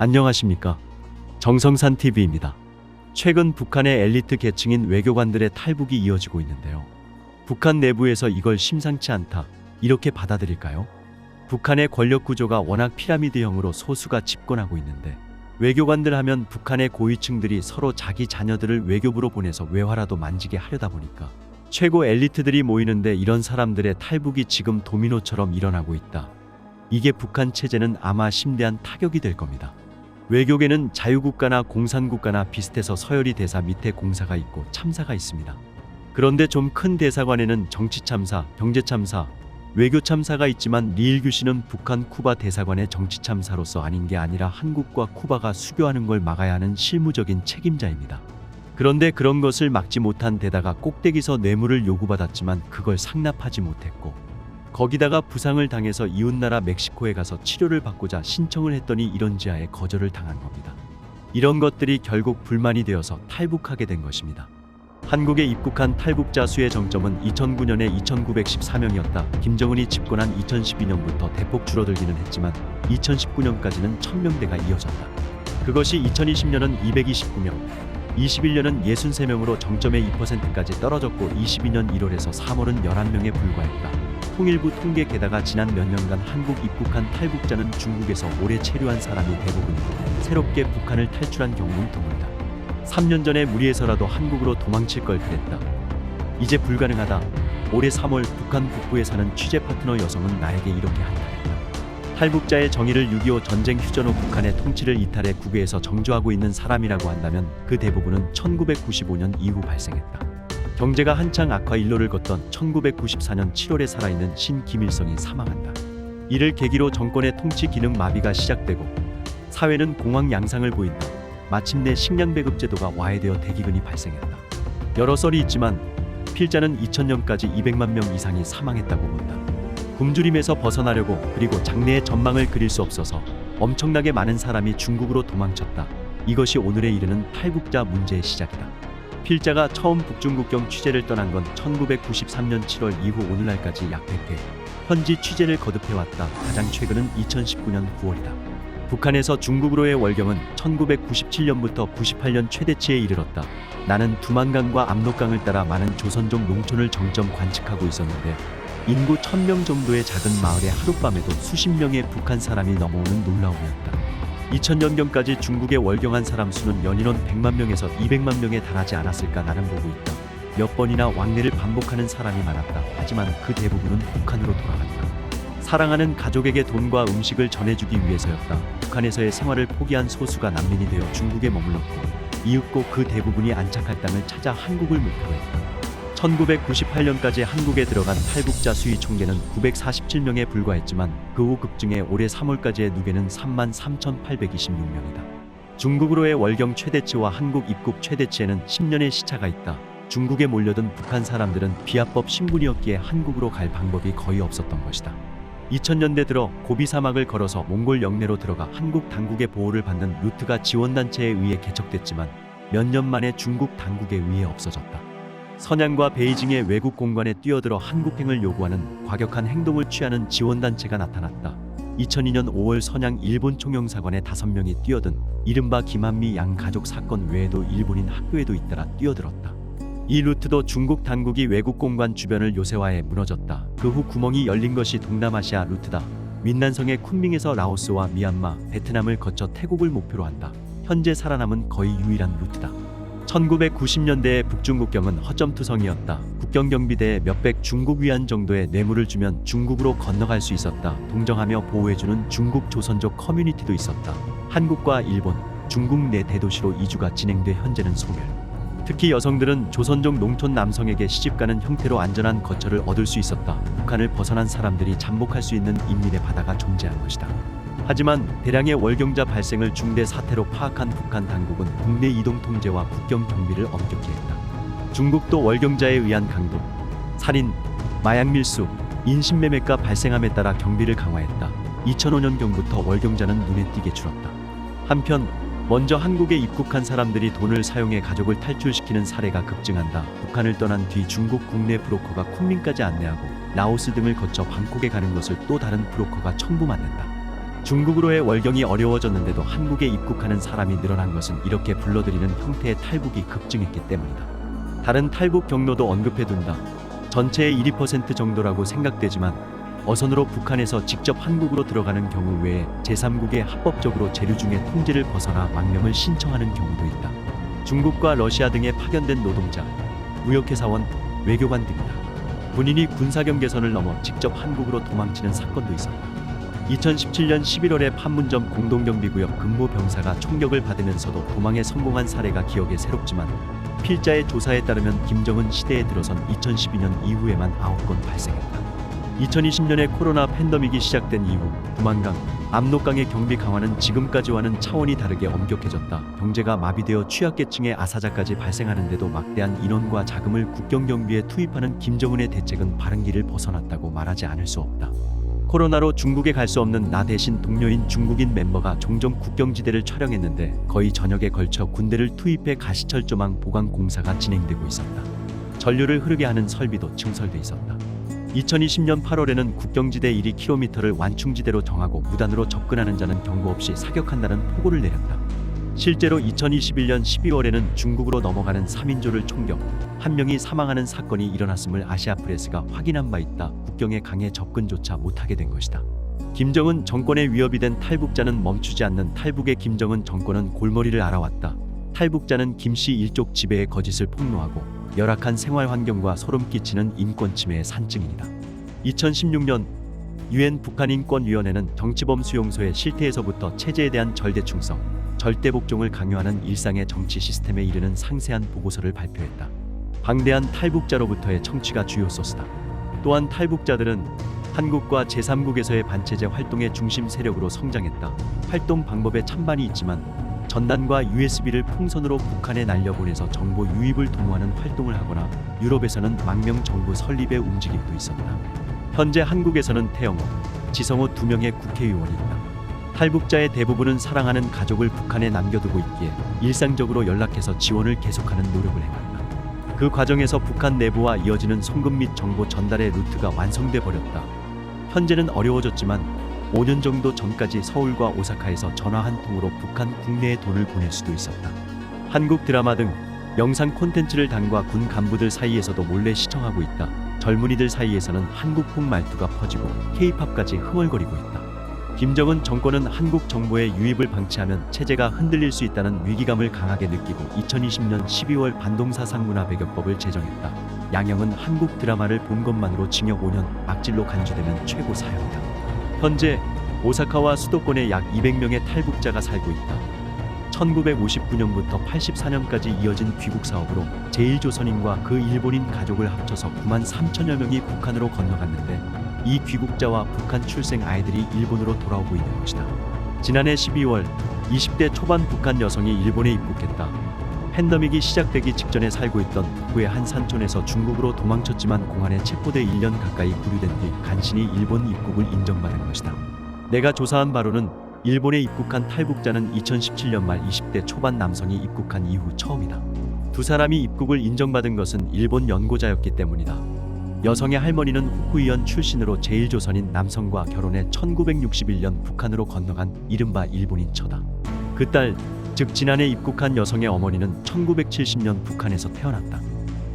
안녕하십니까. 정성산 TV입니다. 최근 북한의 엘리트 계층인 외교관들의 탈북이 이어지고 있는데요. 북한 내부에서 이걸 심상치 않다, 이렇게 받아들일까요? 북한의 권력 구조가 워낙 피라미드형으로 소수가 집권하고 있는데 외교관들 하면 북한의 고위층들이 서로 자기 자녀들을 외교부로 보내서 외화라도 만지게 하려다 보니까 최고 엘리트들이 모이는데 이런 사람들의 탈북이 지금 도미노처럼 일어나고 있다. 이게 북한 체제는 아마 심대한 타격이 될 겁니다. 외교계는 자유국가나 공산국가나 비슷해서 서열이 대사 밑에 공사가 있고 참사가 있습니다. 그런데 좀 큰 대사관에는 정치참사, 경제참사, 외교참사가 있지만 리일규 씨는 북한 쿠바 대사관의 정치참사로서 아닌 게 아니라 한국과 쿠바가 수교하는 걸 막아야 하는 실무적인 책임자입니다. 그런데 그런 것을 막지 못한 데다가 꼭대기서 뇌물을 요구받았지만 그걸 상납하지 못했고 거기다가 부상을 당해서 이웃나라 멕시코에 가서 치료를 받고자 신청을 했더니 이런 지하에 거절을 당한 겁니다. 이런 것들이 결국 불만이 되어서 탈북하게 된 것입니다. 한국에 입국한 탈북자 수의 정점은 2009년에 2,914명이었다. 김정은이 집권한 2012년부터 대폭 줄어들기는 했지만 2019년까지는 1,000명대가 이어졌다. 그것이 2020년은 229명, 21년은 63명으로 정점의 2%까지 떨어졌고 22년 1월에서 3월은 11명에 불과했다. 통일부 통계 게다가 지난 몇 년간 한국 입국한 탈북자는 중국에서 오래 체류한 사람이 대부분이고 새롭게 북한을 탈출한 경우는 드물다. 3년 전에 무리해서라도 한국으로 도망칠 걸 그랬다. 이제 불가능하다. 올해 3월 북한 북부에 사는 취재 파트너 여성은 나에게 이렇게 한탄했다. 탈북자의 정의를 6.25 전쟁 휴전 후 북한의 통치를 이탈해 국외에서 정주하고 있는 사람이라고 한다면 그 대부분은 1995년 이후 발생했다. 경제가 한창 악화 일로를 걷던 1994년 7월에 살아있는 신 김일성이 사망한다. 이를 계기로 정권의 통치 기능 마비가 시작되고 사회는 공황 양상을 보인다. 마침내 식량 배급 제도가 와해되어 대기근이 발생했다. 여러 썰이 있지만 필자는 2000년까지 200만 명 이상이 사망했다고 본다. 굶주림에서 벗어나려고 그리고 장래의 전망을 그릴 수 없어서 엄청나게 많은 사람이 중국으로 도망쳤다. 이것이 오늘에 이르는 탈북자 문제의 시작이다. 필자가 처음 북중국경 취재를 떠난 건 1993년 7월 이후 오늘날까지 약 100회 현지 취재를 거듭해왔다. 가장 최근은 2019년 9월이다. 북한에서 중국으로의 월경은 1997년부터 98년 최대치에 이르렀다. 나는 두만강과 압록강을 따라 많은 조선족 농촌을 정점 관측하고 있었는데 인구 1000명 정도의 작은 마을에 하룻밤에도 수십 명의 북한 사람이 넘어오는 놀라움이었다. 2000년경까지 중국에 월경한 사람 수는 연인원 100만 명에서 200만 명에 달하지 않았을까 나는 보고 있다. 몇 번이나 왕래를 반복하는 사람이 많았다. 하지만 그 대부분은 북한으로 돌아갔다. 사랑하는 가족에게 돈과 음식을 전해주기 위해서였다. 북한에서의 생활을 포기한 소수가 난민이 되어 중국에 머물렀고 이윽고 그 대부분이 안착할 땅을 찾아 한국을 목표로 했다. 1998년까지 한국에 들어간 탈북자 수의 총계는 947명에 불과했지만 그 후 급증해 올해 3월까지의 누계는 33,826명이다. 중국으로의 월경 최대치와 한국 입국 최대치에는 10년의 시차가 있다. 중국에 몰려든 북한 사람들은 비합법 신분이었기에 한국으로 갈 방법이 거의 없었던 것이다. 2000년대 들어 고비 사막을 걸어서 몽골 영내로 들어가 한국 당국의 보호를 받는 루트가 지원단체에 의해 개척됐지만 몇 년 만에 중국 당국에 의해 없어졌다. 선양과 베이징의 외국 공관에 뛰어들어 한국행을 요구하는 과격한 행동을 취하는 지원단체가 나타났다. 2002년 5월 선양 일본 총영사관에 5명이 뛰어든 이른바 김한미 양 가족 사건 외에도 일본인 학교에도 잇따라 뛰어들었다. 이 루트도 중국 당국이 외국 공관 주변을 요새화해 무너졌다. 그 후 구멍이 열린 것이 동남아시아 루트다. 윈난성의 쿤밍에서 라오스와 미얀마, 베트남을 거쳐 태국을 목표로 한다. 현재 살아남은 거의 유일한 루트다. 1990년대의 북중국경은 허점투성이었다. 국경경비대에 몇백 중국 위안 정도의 뇌물을 주면 중국으로 건너갈 수 있었다. 동정하며 보호해주는 중국 조선족 커뮤니티도 있었다. 한국과 일본, 중국 내 대도시로 이주가 진행돼 현재는 소멸. 특히 여성들은 조선족 농촌 남성에게 시집가는 형태로 안전한 거처를 얻을 수 있었다. 북한을 벗어난 사람들이 잠복할 수 있는 인민의 바다가 존재한 것이다. 하지만 대량의 월경자 발생을 중대 사태로 파악한 북한 당국은 국내 이동 통제와 국경 경비를 엄격히 했다. 중국도 월경자에 의한 강도, 살인, 마약 밀수, 인신매매가 발생함에 따라 경비를 강화했다. 2005년경부터 월경자는 눈에 띄게 줄었다. 한편 먼저 한국에 입국한 사람들이 돈을 사용해 가족을 탈출시키는 사례가 급증한다. 북한을 떠난 뒤 중국 국내 브로커가 쿤밍까지 안내하고 라오스 등을 거쳐 방콕에 가는 것을 또 다른 브로커가 청부맞는다. 중국으로의 월경이 어려워졌는데도 한국에 입국하는 사람이 늘어난 것은 이렇게 불러들이는 형태의 탈북이 급증했기 때문이다. 다른 탈북 경로도 언급해둔다. 전체의 1% 정도라고 생각되지만 어선으로 북한에서 직접 한국으로 들어가는 경우 외에 제3국에 합법적으로 재류 중에 통제를 벗어나 망명을 신청하는 경우도 있다. 중국과 러시아 등에 파견된 노동자, 무역회사원, 외교관 등이다. 군인이 군사경계선을 넘어 직접 한국으로 도망치는 사건도 있었다. 2017년 11월에 판문점 공동경비구역 근무병사가 총격을 받으면서도 도망에 성공한 사례가 기억에 새롭지만 필자의 조사에 따르면 김정은 시대에 들어선 2012년 이후에만 9건 발생했다. 2020년에 코로나 팬데믹이 시작된 이후 두만강, 압록강의 경비 강화는 지금까지와는 차원이 다르게 엄격해졌다. 경제가 마비되어 취약계층의 아사자까지 발생하는데도 막대한 인원과 자금을 국경경비에 투입하는 김정은의 대책은 바른 길을 벗어났다고 말하지 않을 수 없다. 코로나로 중국에 갈 수 없는 나 대신 동료인 중국인 멤버가 종종 국경지대를 촬영했는데 거의 전역에 걸쳐 군대를 투입해 가시철조망 보강 공사가 진행되고 있었다. 전류를 흐르게 하는 설비도 증설돼 있었다. 2020년 8월에는 국경지대 1km를 완충지대로 정하고 무단으로 접근하는 자는 경고 없이 사격한다는 포고를 내렸다. 실제로 2021년 12월에는 중국으로 넘어가는 3인조를 총격, 1명이 사망하는 사건이 일어났음을 아시아프레스가 확인한 바 있다. 국경에 강에 접근조차 못하게 된 것이다. 김정은 정권의 위협이 된 탈북자는 멈추지 않는 탈북의 김정은 정권은 골머리를 앓아왔다. 탈북자는 김씨 일족 지배의 거짓을 폭로하고 열악한 생활 환경과 소름 끼치는 인권 침해의 산증인이다. 2016년 UN 북한인권위원회는 정치범 수용소의 실태에서부터 체제에 대한 절대충성, 절대복종을 강요하는 일상의 정치 시스템에 이르는 상세한 보고서를 발표했다. 방대한 탈북자로부터의 청취가 주요 소스다. 또한 탈북자들은 한국과 제3국에서의 반체제 활동의 중심 세력으로 성장했다. 활동 방법에 찬반이 있지만 전단과 USB를 풍선으로 북한에 날려보내서 정보 유입을 도모하는 활동을 하거나 유럽에서는 망명 정부 설립의 움직임도 있었다. 현재 한국에서는 태영호, 지성호 2명의 국회의원이 있다. 탈북자의 대부분은 사랑하는 가족을 북한에 남겨두고 있기에 일상적으로 연락해서 지원을 계속하는 노력을 해왔다. 그 과정에서 북한 내부와 이어지는 송금 및 정보 전달의 루트가 완성돼 버렸다. 현재는 어려워졌지만 5년 정도 전까지 서울과 오사카에서 전화 한 통으로 북한 국내에 돈을 보낼 수도 있었다. 한국 드라마 등 영상 콘텐츠를 당과 군 간부들 사이에서도 몰래 시청하고 있다. 젊은이들 사이에서는 한국풍 말투가 퍼지고 K-팝까지 흥얼거리고 있다. 김정은 정권은 한국 정보의 유입을 방치하면 체제가 흔들릴 수 있다는 위기감을 강하게 느끼고 2020년 12월 반동사 상문화배격법을 제정했다. 양형은 한국 드라마를 본 것만으로 징역 5년, 악질로 간주되면 최고 사형이다. 현재 오사카와 수도권에 약 200명의 탈북자가 살고 있다. 1959년부터 84년까지 이어진 귀국 사업으로 제1조선인과 그 일본인 가족을 합쳐서 9만 3천여 명이 북한으로 건너갔는데 이 귀국자와 북한 출생 아이들이 일본으로 돌아오고 있는 것이다. 지난해 12월 20대 초반 북한 여성이 일본에 입국했다. 팬데믹이 시작되기 직전에 살고 있던 북부의 한 산촌에서 중국으로 도망쳤지만 공안에 체포돼 1년 가까이 구류된 뒤 간신히 일본 입국을 인정받은 것이다. 내가 조사한 바로는 일본에 입국한 탈북자는 2017년 말 20대 초반 남성이 입국한 이후 처음이다. 두 사람이 입국을 인정받은 것은 일본 연고자였기 때문이다. 여성의 할머니는 후쿠이현 출신으로 제1조선인 남성과 결혼해 1961년 북한으로 건너간 이른바 일본인 처다. 그 딸, 즉 지난해 입국한 여성의 어머니는 1970년 북한에서 태어났다.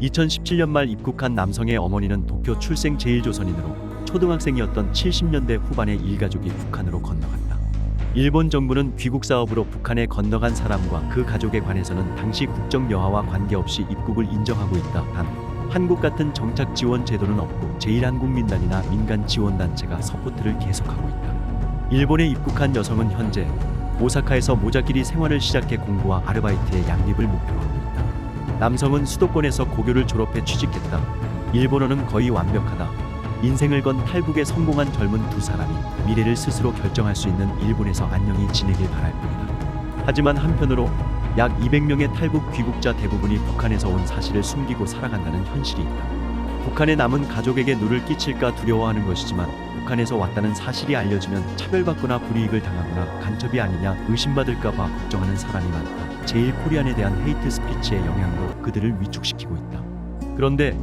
2017년 말 입국한 남성의 어머니는 도쿄 출생 제1조선인으로 초등학생이었던 70년대 후반에 일가족이 북한으로 건너갔다. 일본 정부는 귀국 사업으로 북한에 건너간 사람과 그 가족에 관해서는 당시 국정 여하와 관계없이 입국을 인정하고 있다. 단 한국 같은 정착 지원 제도는 없고 제1한국민단이나 민간 지원단체가 서포트를 계속하고 있다. 일본에 입국한 여성은 현재 오사카에서 모자끼리 생활을 시작해 공부와 아르바이트의 양립을 목표로 하고 있다. 남성은 수도권에서 고교를 졸업해 취직했다. 일본어는 거의 완벽하다. 인생을 건 탈북에 성공한 젊은 두 사람이 미래를 스스로 결정할 수 있는 일본에서 안녕히 지내길 바랄 뿐이다. 하지만 한편으로 약 200명의 탈북 귀국자 대부분이 북한에서 온 사실을 숨기고 살아간다는 현실이 있다. 북한에 남은 가족에게 누를 끼칠까 두려워하는 것이지만 북한에서 왔다는 사실이 알려지면 차별받거나 불이익을 당하거나 간첩이 아니냐 의심받을까봐 걱정하는 사람이 많다. 제1코리안에 대한 헤이트 스피치의 영향으로 그들을 위축시키고 있다. 그런데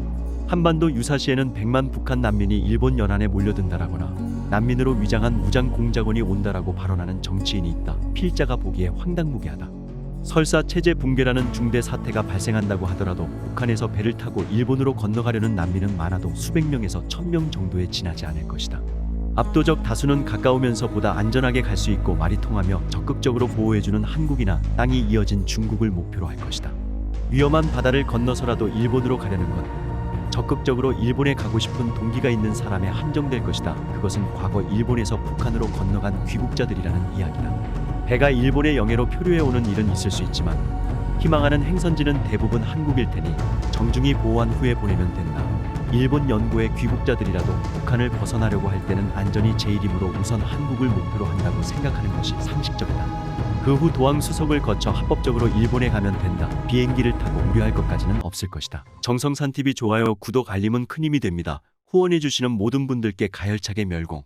한반도 유사시에는 100만 북한 난민이 일본 연안에 몰려든다라거나 난민으로 위장한 무장 공작원이 온다라고 발언하는 정치인이 있다. 필자가 보기에 황당무계하다. 설사 체제 붕괴라는 중대 사태가 발생한다고 하더라도 북한에서 배를 타고 일본으로 건너가려는 난민은 많아도 수백 명에서 1000명 정도에 지나지 않을 것이다. 압도적 다수는 가까우면서 보다 안전하게 갈 수 있고 말이 통하며 적극적으로 보호해주는 한국이나 땅이 이어진 중국을 목표로 할 것이다. 위험한 바다를 건너서라도 일본으로 가려는 것, 적극적으로 일본에 가고 싶은 동기가 있는 사람에 한정될 것이다. 그것은 과거 일본에서 북한으로 건너간 귀국자들이라는 이야기다. 배가 일본의 영해로 표류해 오는 일은 있을 수 있지만 희망하는 행선지는 대부분 한국일 테니 정중히 보호한 후에 보내면 된다. 일본 연고의 귀국자들이라도 북한을 벗어나려고 할 때는 안전이 제일이므로 우선 한국을 목표로 한다고 생각하는 것이 상식적이다. 그 후 도항 수속을 거쳐 합법적으로 일본에 가면 된다. 비행기를 타고 우려할 것까지는 없을 것이다. 정성산TV 좋아요, 구독, 알림은 큰 힘이 됩니다. 후원해주시는 모든 분들께 가열차게 멸공.